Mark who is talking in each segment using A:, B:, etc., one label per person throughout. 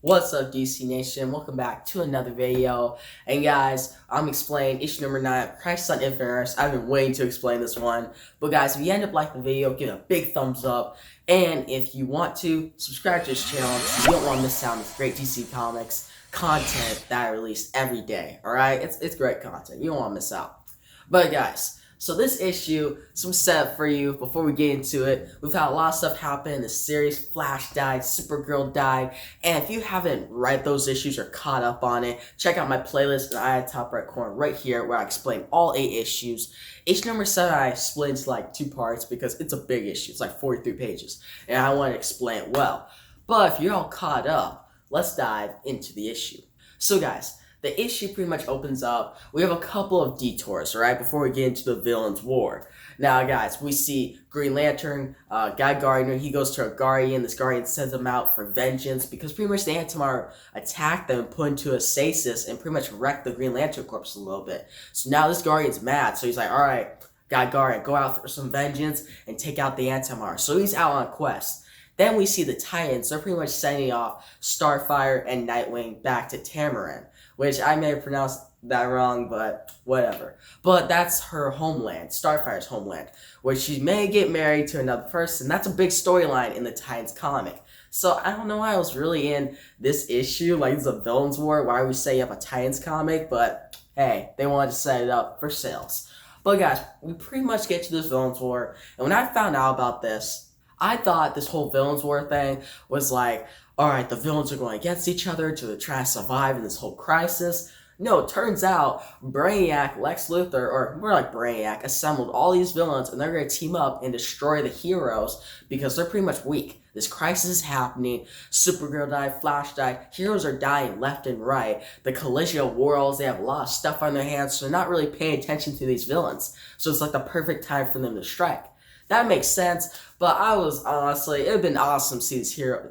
A: What's up, DC Nation? Welcome back to another video. And guys, I'm explaining issue number 9, Crisis on Infinite Earths. I've been waiting to explain this one. But guys, if you end up liking the video, give it a big thumbs up. And if you want to, subscribe to this channel. You don't want to miss out on this great DC Comics content that I release every day. Alright? It's great content. You don't want to miss out. But guys, so this issue, some setup for you before we get into it. We've had a lot of stuff happen in this series. Flash died, Supergirl died, and if you haven't read those issues or caught up on it, check out my playlist in the top right corner right here where I explain all 8 issues. Issue number 7 I split into like 2 parts because it's a big issue. It's like 43 pages, and I want to explain it well. But if you're all caught up, let's dive into the issue. So guys, the issue pretty much opens up. We have a couple of detours, right, before we get into the villain's war. Now, guys, we see Green Lantern, Guy Gardner. He goes to a Guardian. This Guardian sends him out for vengeance because pretty much the Antimar attacked them and put into a stasis and pretty much wrecked the Green Lantern Corps a little bit. So now this Guardian's mad. So he's like, all right, Guy Gardner, go out for some vengeance and take out the Antimar. So he's out on a quest. Then we see the Titans. They're pretty much sending off Starfire and Nightwing back to Tamaran, which I may have pronounced that wrong, but whatever. But that's her homeland, Starfire's homeland, where she may get married to another person. That's a big storyline in the Titans comic. So I don't know why I was really in this issue. Like, it's a villain's war. Why would we say you have a Titans comic? But hey, they wanted to set it up for sales. But guys, we pretty much get to this villain's war. And when I found out about this, I thought this whole villains war thing was like, alright, the villains are going against each other to try to survive in this whole crisis. No, it turns out Brainiac, Lex Luthor, or more like Brainiac, assembled all these villains and they're going to team up and destroy the heroes because they're pretty much weak. This crisis is happening. Supergirl died, Flash died, heroes are dying left and right. The collision of worlds, they have a lot of stuff on their hands, so they're not really paying attention to these villains. So it's like the perfect time for them to strike. That makes sense, but I was honestly, it would have been awesome to see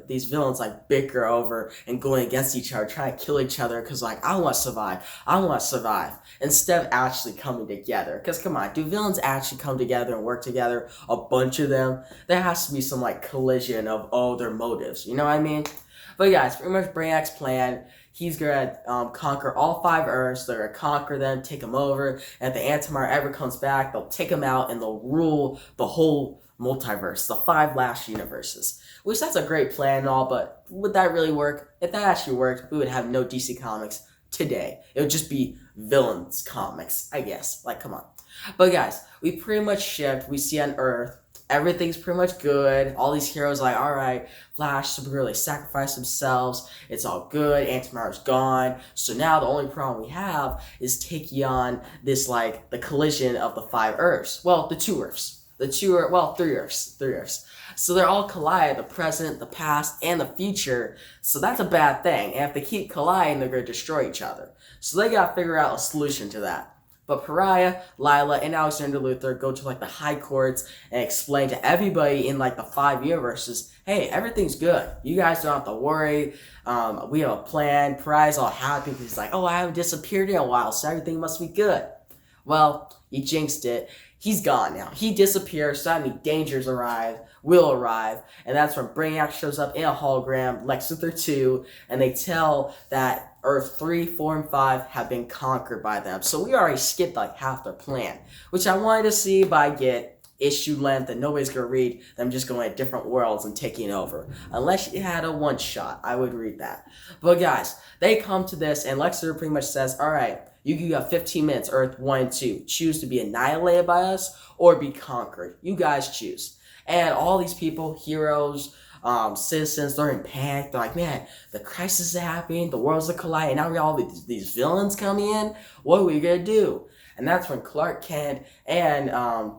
A: these villains like bicker over and going against each other, trying to kill each other, because like, I want to survive, instead of actually coming together. Because come on, do villains actually come together and work together, a bunch of them? There has to be some like collision of all their motives, you know what I mean? But guys, pretty much Brainiac's plan, he's gonna conquer all 5 Earths. They're gonna conquer them, take them over, and if the Antimar ever comes back, they'll take them out and they'll rule the whole multiverse, the 5 last universes. Which, that's a great plan and all, but would that really work? If that actually worked, we would have no DC Comics today. It would just be villains comics, I guess. Like, come on. But guys, we pretty much shift. We see on Earth, everything's pretty much good. All these heroes are like, alright, Flash, Supergirl, they sacrifice themselves. It's all good. Antimar's gone. So now the only problem we have is taking on this, like, the collision of the 5 Earths. Well, the 2 Earths. Well, 3 Earths. 3 Earths. So they're all collide, the present, the past, and the future. So that's a bad thing. And if they keep colliding, they're going to destroy each other. So they got to figure out a solution to that. But Pariah, Lila, and Alexander Luthor go to like the high courts and explain to everybody in like the 5 universes, hey, everything's good. You guys don't have to worry. We have a plan. Pariah's all happy because he's like, oh, I haven't disappeared in a while, so everything must be good. Well, he jinxed it. He's gone now. He disappears, so that means dangers will arrive, and that's when Brainiac shows up in a hologram, Lex Luthor 2, and they tell that Earth 3, 4, and 5 have been conquered by them. So we already skipped like half their plan, which I wanted to see, but I get issue length and nobody's going to read them just going to different worlds and taking over. Unless you had a one-shot, I would read that. But guys, they come to this, and Lex Luthor pretty much says, alright, you got 15 minutes, Earth 1 and 2. Choose to be annihilated by us or be conquered. You guys choose. And all these people, heroes, citizens, they're in panic. They're like, man, the crisis is happening, the world's colliding, now we all these villains coming in. What are we gonna do? And that's when Clark Kent and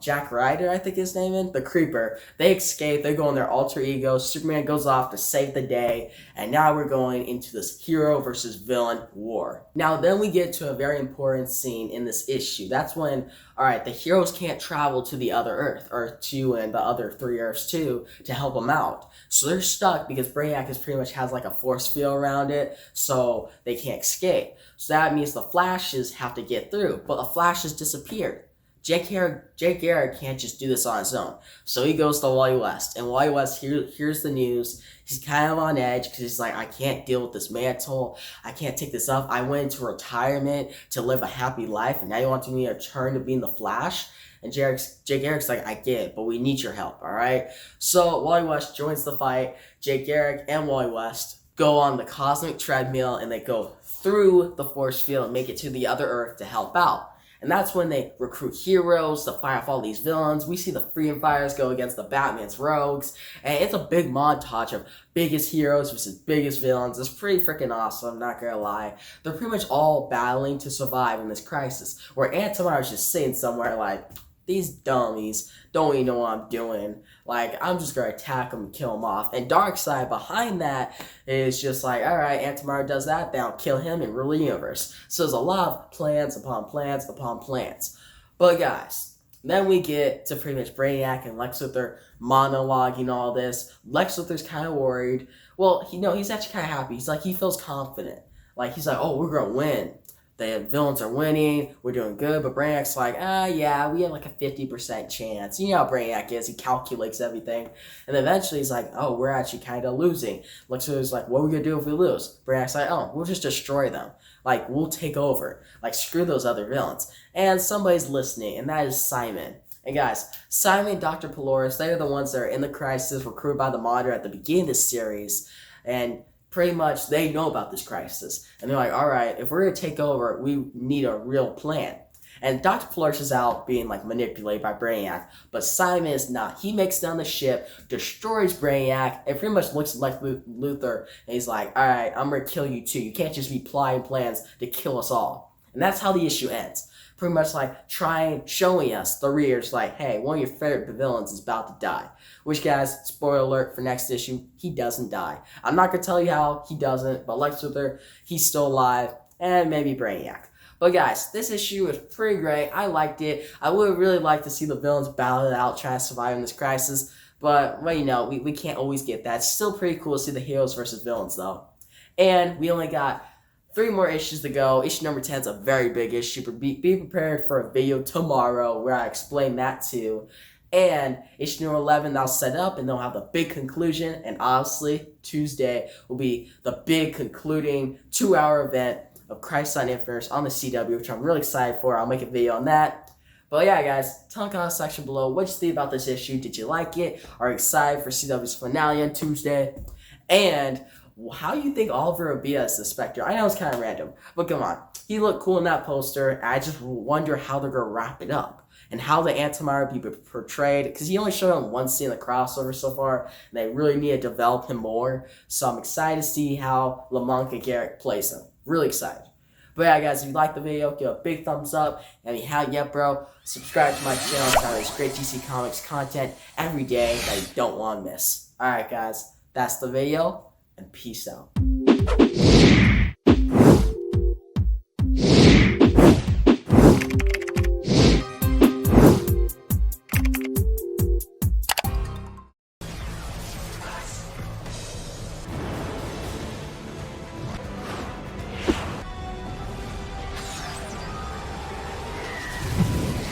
A: Jack Ryder, I think his name is, the Creeper, they escape, they go in their alter ego, Superman goes off to save the day, and now we're going into this hero versus villain war. Now then we get to a very important scene in this issue. That's when, alright, the heroes can't travel to the other Earth, Earth 2 and the other 3 Earths too, to help them out. So they're stuck because Brainiac pretty much has like a force field around it, so they can't escape. So that means the Flashes have to get through, but the Flashes disappeared. Jake Garrick can't just do this on his own. So he goes to Wally West. And Wally West hears the news. He's kind of on edge because he's like, I can't deal with this mantle. I can't take this up. I went into retirement to live a happy life, and now you want me to return to being the Flash? And Jake Garrick's like, I get it, but we need your help, all right? So Wally West joins the fight. Jake Garrick and Wally West go on the cosmic treadmill, and they go through the force field and make it to the other Earth to help out. And that's when they recruit heroes to fight off all these villains. We see the Freedom Fighters go against the Batman's rogues. And it's a big montage of biggest heroes versus biggest villains. It's pretty freaking awesome, not gonna lie. They're pretty much all battling to survive in this crisis. Where Antimar's just sitting somewhere like, these dummies don't even know what I'm doing. Like, I'm just gonna attack them and kill them off. And Darkseid behind that is just like, alright, Antimar does that, then I'll kill him and rule the universe. So there's a lot of plans upon plans upon plans. But guys, then we get to pretty much Brainiac and Lex Luthor monologuing all this. Lex Luthor's kind of worried. Well, he's actually kind of happy. He's like, he feels confident. Like, he's like, oh, we're gonna win. The villains are winning, we're doing good, but Brainiac's like, yeah, we have like a 50% chance. You know how Brainiac is, he calculates everything. And then eventually he's like, oh, we're actually kind of losing. Lex Luthor's like, what are we going to do if we lose? Brainiac's like, oh, we'll just destroy them. Like, we'll take over. Like, screw those other villains. And somebody's listening, and that is Simon. And guys, Simon and Dr. Polaris, they are the ones that are in the crisis, recruited by the Monitor at the beginning of this series. And pretty much they know about this crisis. And they're like, all right, if we're going to take over, we need a real plan. And Dr. Polaris is out being like manipulated by Brainiac, but Simon is not. He makes down the ship, destroys Brainiac, and pretty much looks like Luthor, and he's like, all right, I'm going to kill you too. You can't just be plotting plans to kill us all. And that's how the issue ends. Pretty much like showing us the readers like, hey, one of your favorite villains is about to die. Which, guys, spoiler alert for next issue, he doesn't die. I'm not going to tell you how he doesn't, but Lex Luthor, he's still alive, and maybe Brainiac. But guys, this issue was pretty great. I liked it. I would really like to see the villains battle it out, trying to survive in this crisis. But, well, we can't always get that. It's still pretty cool to see the heroes versus villains, though. And we only got 3 more issues to go. Issue number 10 is a very big issue, but be prepared for a video tomorrow where I explain that too. And issue number 11, that'll set up, and they'll have the big conclusion. And honestly, Tuesday will be the big concluding 2-hour event of Christ on Infinite on the CW, which I'm really excited for. I'll make a video on that. But yeah, guys, tell in the comment section below what you think about this issue. Did you like it? Are you excited for CW's finale on Tuesday? And how do you think Oliver would be as the Spectre? I know it's kind of random, but come on. He looked cool in that poster. I just wonder how they're going to wrap it up and how the Antimar will be portrayed, because he only showed him one scene in the crossover so far, and they really need to develop him more. So I'm excited to see how Lamont and Garrett plays him. Really excited. But yeah, guys, if you liked the video, give a big thumbs up. And if you haven't yet, bro, subscribe to my channel. There's great DC Comics content every day that you don't want to miss. Alright, guys, that's the video, and peace out.